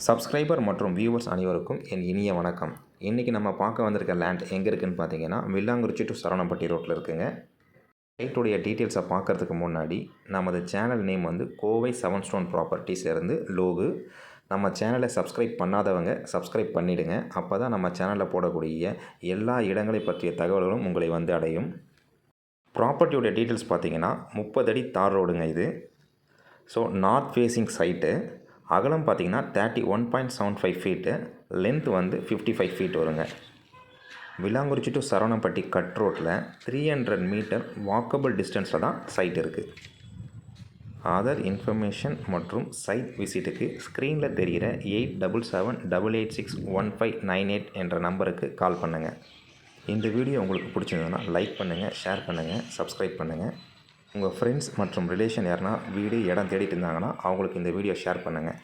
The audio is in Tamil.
சப்ஸ்கிரைபர் மற்றும் வியூவர்ஸ் அனைவருக்கும் என் இனிய வணக்கம். இன்றைக்கி நம்ம பார்க்க வந்திருக்க லேண்ட் எங்கே இருக்குதுன்னு பார்த்தீங்கன்னா, வில்லாங்குறிச்சி டு சரவணம்பட்டி ரோட்டில் இருக்குங்க. சைட்டுடைய டீட்டெயில்ஸை பார்க்குறதுக்கு முன்னாடி நமது சேனல் நேம் வந்து கோவை 7 ஸ்டோன் ப்ராப்பர்ட்டிஸ்லேருந்து லோகு. நம்ம சேனலை சப்ஸ்கிரைப் பண்ணாதவங்க சப்ஸ்கிரைப் பண்ணிவிடுங்க. அப்போ தான் நம்ம சேனலில் போடக்கூடிய எல்லா இடங்களை பற்றிய தகவல்களும் உங்களை வந்து அடையும். ப்ராப்பர்ட்டியோடைய டீட்டெயில்ஸ் பார்த்தீங்கன்னா 30 அடி தார் ரோடுங்க இது. So north facing site. அகலம் பார்த்தீங்கன்னா 31.75 ஃபீட்டு, லென்த் வந்து 55 ஃபீட் வருங்க. வில்லாங்குறிச்சி டு சரவணம்பட்டி கட் ரோட்டில் 300 மீட்டர் வாக்கபிள் டிஸ்டன்ஸில் தான் சைட் இருக்குது. அதர் இன்ஃபர்மேஷன் மற்றும் சைட் விசிட்டுக்கு ஸ்க்ரீனில் தெரிகிற 8778861598 என்ற நம்பருக்கு கால் பண்ணுங்கள். இந்த வீடியோ உங்களுக்கு பிடிச்சிருந்ததுன்னா லைக் பண்ணுங்கள், ஷேர் பண்ணுங்கள், சப்ஸ்கிரைப் பண்ணுங்கள். உங்கள் ஃப்ரெண்ட்ஸ் மற்றும் ரிலேஷன் யாருன்னா வீடு இடம் தேடிட்டு இருந்தாங்கன்னா அவங்களுக்கு இந்த வீடியோ ஷேர் பண்ணுங்கள்.